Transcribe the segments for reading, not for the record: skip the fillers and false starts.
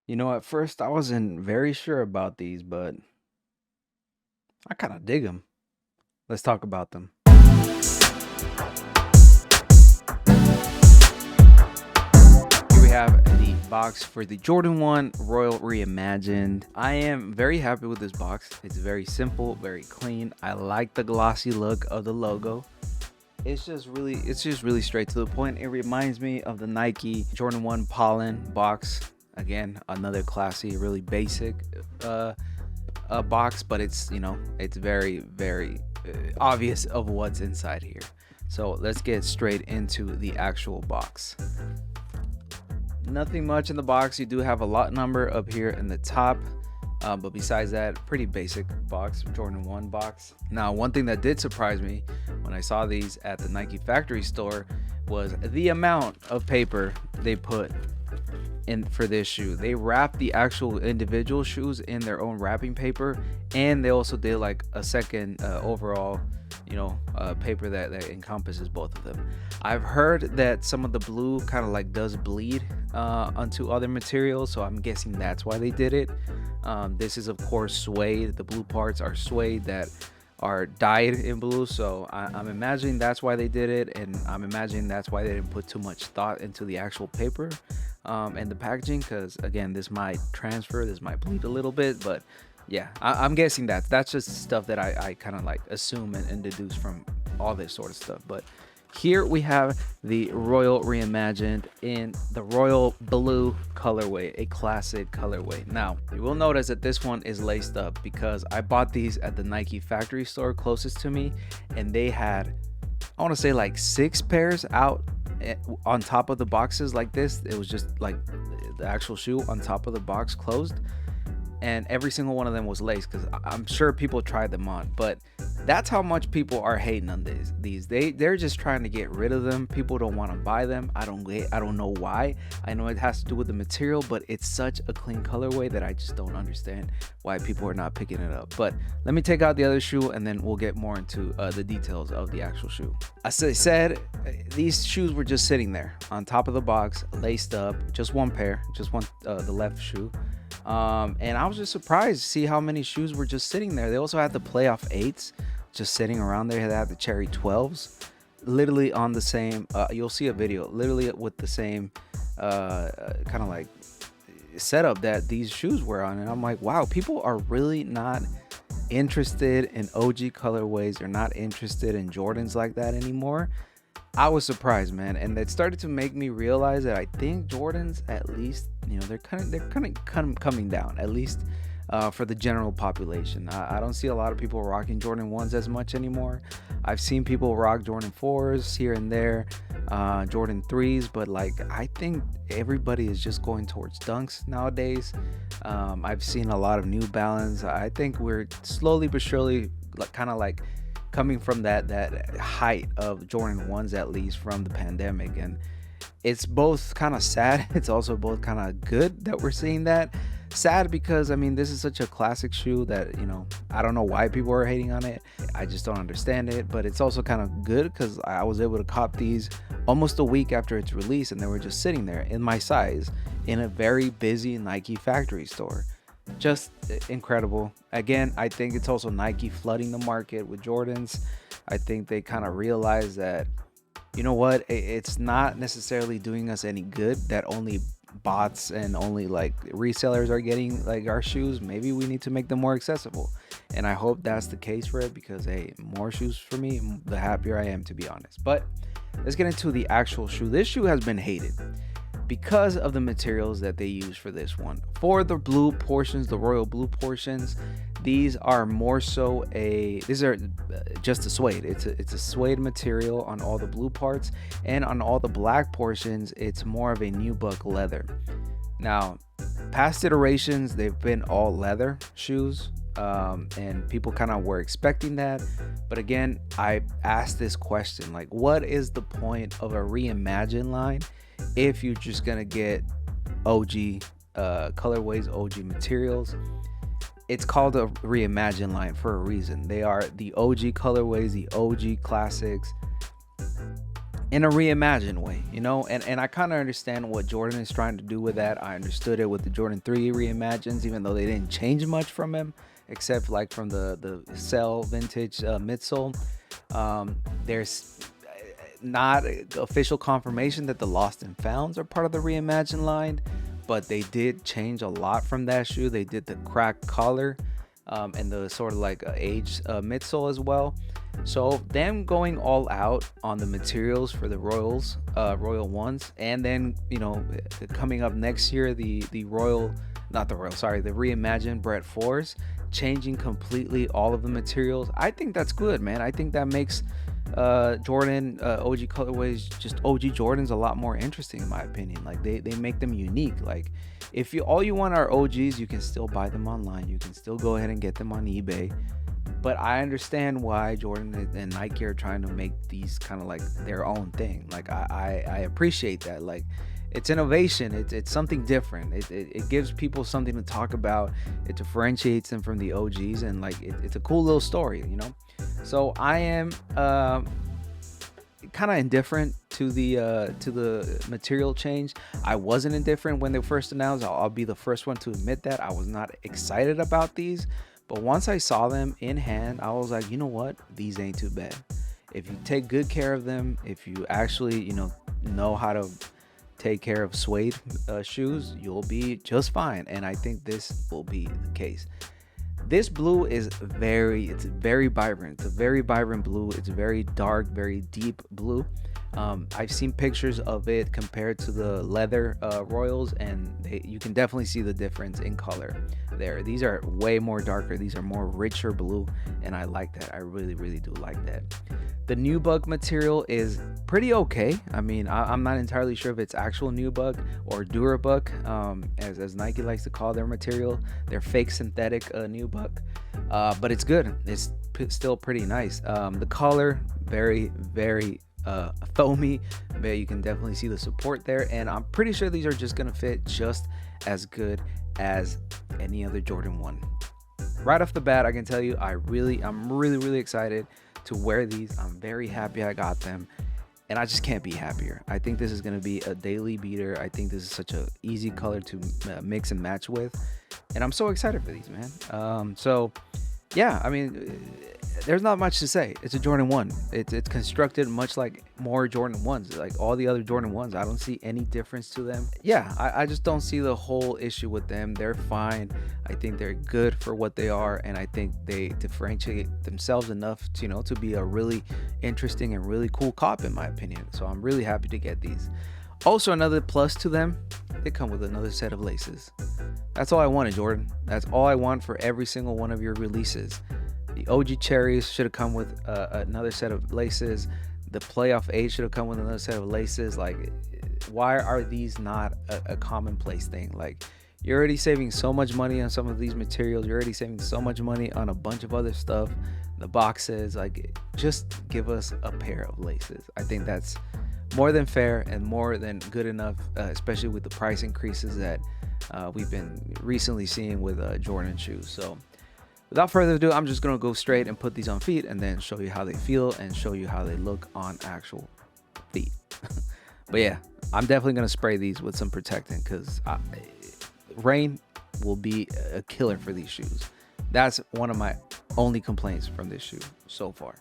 At first I wasn't very sure about these, but I kind of dig them. Let's talk about them. Here we have the box for the Jordan 1 Royal Reimagined. I am very happy with this box. It's very simple, very clean. I like the glossy look of the logo. It's just really straight to the point. It reminds me of the Nike Jordan 1 Pollen box. Again, another classy, really basic box, but it's very obvious of what's inside here. So let's get straight into the actual box. Nothing much in the box. You do have a lot number up here in the top, but besides that, pretty basic box, Jordan 1 box. Now, one thing that did surprise me when I saw these at the Nike factory store was the amount of paper they put in for this shoe. They wrapped the actual individual shoes in their own wrapping paper, and they also did like a second overall paper that encompasses both of them. I've heard that some of the blue kind of like does bleed onto other materials, so I'm guessing that's why they did it. This is of course suede. The blue parts are suede that are dyed in blue, so I'm imagining that's why they did it, and I'm imagining that's why they didn't put too much thought into the actual paper and the packaging, because again, this might transfer, this might bleed a little bit, but yeah, I'm guessing that's just stuff that I kind of like assume and deduce from all this sort of stuff. But here we have the Royal Reimagined in the royal blue colorway, a classic colorway. Now, you will notice that this one is laced up because I bought these at the Nike factory store closest to me, and they had, I want to say like 6 pairs out on top of the boxes like this. It was just like the actual shoe on top of the box closed, and every single one of them was laced because I'm sure people tried them on. But that's how much people are hating on they're just trying to get rid of them. People don't want to buy them. I don't know why. I know it has to do with the material, but it's such a clean colorway that I just don't understand why people are not picking it up. But let me take out the other shoe and then we'll get more into the details of the actual shoe. As I said, these shoes were just sitting there on top of the box, laced up, just one pair, just one, the left shoe. And I was just surprised to see how many shoes were just sitting there. They also had the playoff 8s just sitting around there. They had the cherry 12s literally on the same, you'll see a video literally with the same kind of like setup that these shoes were on. And I'm like, wow, people are really not interested in OG colorways. They're not interested in Jordans like that anymore. I was surprised, man, and it started to make me realize that I think Jordans, at least, they're kind of coming down, at least for the general population. I don't see a lot of people rocking Jordan 1s as much anymore. I've seen people rock Jordan 4s here and there, Jordan 3s, but like I think everybody is just going towards dunks nowadays. I've seen a lot of New Balance. I think we're slowly but surely kind of like coming from that height of Jordan 1s, at least from the pandemic. And it's both kind of sad, it's also both kind of good that we're seeing that. Sad because I mean, this is such a classic shoe that I don't know why people are hating on it. I just don't understand it. But it's also kind of good because I was able to cop these almost a week after its release, and they were just sitting there in my size in a very busy Nike factory store. Just incredible. Again, I think it's also Nike flooding the market with Jordans. I think they kind of realize that, you know what, it's not necessarily doing us any good that only bots and only like resellers are getting like our shoes. Maybe we need to make them more accessible, and I hope that's the case for it, because hey, more shoes for me, the happier I am, to be honest. But let's get into the actual shoe. This shoe has been hated because of the materials that they use for this one. For the blue portions, the royal blue portions, these are more so these are just a suede. It's a suede material on all the blue parts, and on all the black portions, it's more of a nubuck leather. Now, past iterations, they've been all leather shoes, and people kind of were expecting that. But again, I asked this question, like, what is the point of a reimagined line if you're just gonna get OG colorways, OG materials? It's called a reimagined line for a reason. They are the OG colorways, the OG classics, in a reimagined way, you know. And I kind of understand what Jordan is trying to do with that. I understood it with the Jordan 3 reimagines, even though they didn't change much from him, except like from the cell vintage midsole. There's not official confirmation that the lost and founds are part of the reimagined line, but they did change a lot from that shoe. They did the cracked collar and the sort of like aged midsole as well. So them going all out on the materials for the Royal ones, and then, you know, coming up next year, the reimagined Bred 4s, changing completely all of the materials. I think that's good, man. I think that makes Jordan OG colorways, just OG Jordans, a lot more interesting in my opinion. Like they make them unique. Like if you all you want are OGs, you can still buy them online, you can still go ahead and get them on eBay. But I understand why Jordan and Nike are trying to make these kind of like their own thing. Like I appreciate that. Like it's innovation. It's something different. It gives people something to talk about. It differentiates them from the OGs, and like it's a cool little story, you know. So I am kind of indifferent to the material change. I wasn't indifferent when they first announced. I'll be the first one to admit that I was not excited about these. But once I saw them in hand, I was like, you know what? These ain't too bad. If you take good care of them, if you actually, you know how to take care of suede shoes, you'll be just fine. And I think this will be the case. This blue is very vibrant. It's a very vibrant blue. It's very dark, very deep blue. I've seen pictures of it compared to the leather Royals, and you can definitely see the difference in color there. These are way more darker. These are more richer blue, and I like that. I really do like that. The nubuck material is pretty okay. I mean, I'm not entirely sure if it's actual nubuck or durabuck, as Nike likes to call their material. Their fake synthetic nubuck, but it's good. It's still pretty nice. The color, very foamy, but you can definitely see the support there, and I'm pretty sure these are just gonna fit just as good as any other Jordan 1. Right off the bat, I can tell you I'm really excited to wear these. I'm very happy I got them, and I just can't be happier. I think this is going to be a daily beater. I think this is such a easy color to mix and match with, and I'm so excited for these, man. So yeah, I mean, there's not much to say. It's a Jordan 1. It's constructed much like more Jordan 1s, like all the other Jordan 1s. I don't see any difference to them. Yeah, I just don't see the whole issue with them. They're fine. I think they're good for what they are, and I think they differentiate themselves enough to, you know, to be a really interesting and really cool cop, in my opinion. So I'm really happy to get these. Also, another plus to them, they come with another set of laces. That's all I wanted, Jordan. That's all I want for every single one of your releases. The OG cherries should have come with another set of laces. The playoff 8 should have come with another set of laces. Like, why are these not a commonplace thing? Like, you're already saving so much money on some of these materials. You're already saving so much money on a bunch of other stuff. The boxes, like, just give us a pair of laces. I think that's more than fair and more than good enough, especially with the price increases that we've been recently seeing with Jordan shoes. So without further ado, I'm just gonna go straight and put these on feet and then show you how they feel and show you how they look on actual feet. But yeah, I'm definitely gonna spray these with some protectant, because rain will be a killer for these shoes. That's one of my only complaints from this shoe so far.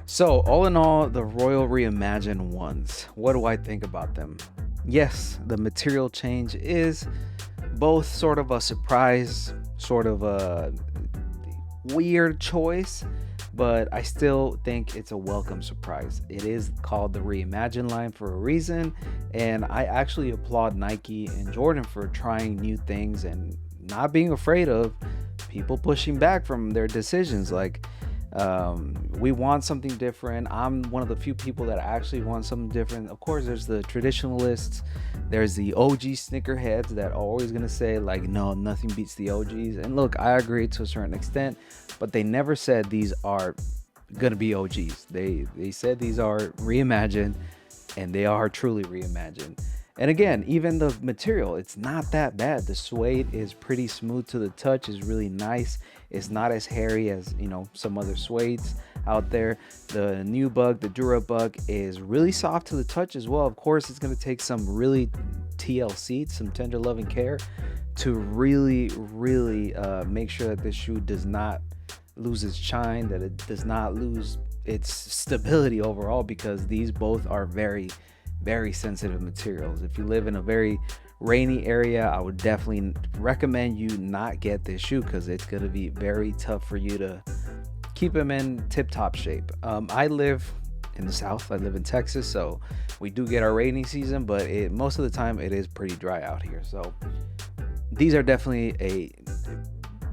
So all in all, the Royal Reimagined ones, what do I think about them? Yes, the material change is both sort of a surprise, sort of a weird choice, but I still think it's a welcome surprise. It is called the Reimagined line for a reason, and I actually applaud Nike and Jordan for trying new things and not being afraid of people pushing back from their decisions. Like, we want something different. I'm one of the few people that actually want something different. Of course, there's the traditionalists, there's the OG snickerheads that are always gonna say, like, no, nothing beats the OGs. And look, I agree to a certain extent, but they never said these are gonna be OGs. They said these are reimagined, and they are truly reimagined. And again, even the material, it's not that bad. The suede is pretty smooth to the touch, is really nice. It's not as hairy as, you know, some other suedes out there. The Nubuck, the Durabug, is really soft to the touch as well. Of course, it's going to take some really TLC, some tender loving care, to really make sure that this shoe does not lose its shine, that it does not lose its stability overall, because these both are very sensitive materials. If you live in a very rainy area, I would definitely recommend you not get this shoe, because it's going to be very tough for you to keep them in tip-top shape. I live in the south, I live in Texas, so we do get our rainy season, but most of the time it is pretty dry out here. So these are definitely a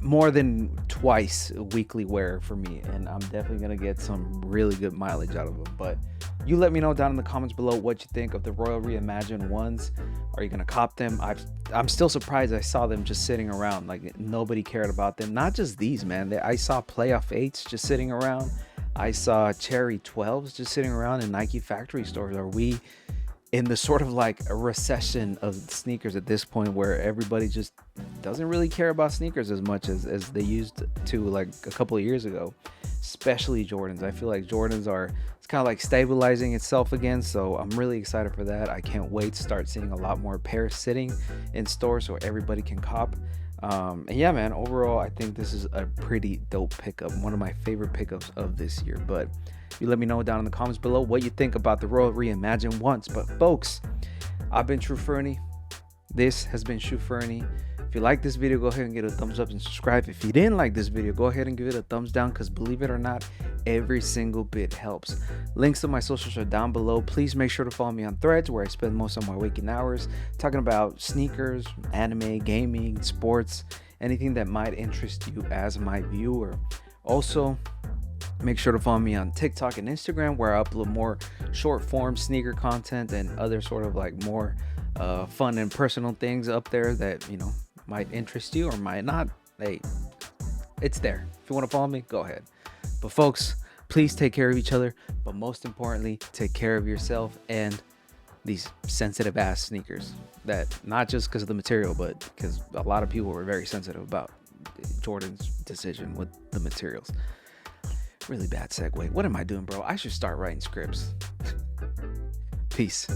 more than twice weekly wear for me, and I'm definitely gonna get some really good mileage out of them. But you let me know down in the comments below what you think of the Royal Reimagined ones. Are you gonna cop them? I'm still surprised I saw them just sitting around, like nobody cared about them. Not just these, man. I saw playoff 8s just sitting around. I saw cherry 12s just sitting around in Nike factory stores. Are we in the sort of like a recession of sneakers at this point, where everybody just doesn't really care about sneakers as much as they used to like a couple of years ago, especially Jordans? I feel like Jordans it's kind of like stabilizing itself again, so I'm really excited for that. I can't wait to start seeing a lot more pairs sitting in stores so everybody can cop. And yeah, man, overall I think this is a pretty dope pickup, one of my favorite pickups of this year. But you let me know down in the comments below what you think about the Royal Reimagined ones. But folks, I've been True Fernie. This has been True Fernie. If you like this video, go ahead and give it a thumbs up and subscribe. If you didn't like this video, go ahead and give it a thumbs down, because believe it or not, every single bit helps. Links to my socials are down below. Please make sure to follow me on Threads, where I spend most of my waking hours talking about sneakers, anime, gaming, sports, anything that might interest you as my viewer. Also, make sure to follow me on TikTok and Instagram, where I upload more short form sneaker content and other sort of like more fun and personal things up there that, you know, might interest you or might not. Hey, it's there. If you want to follow me, go ahead. But folks, please take care of each other, but most importantly, take care of yourself and these sensitive ass sneakers, that not just because of the material, but because a lot of people were very sensitive about Jordan's decision with the materials. Really bad segue. What am I doing, bro? I should start writing scripts. Peace.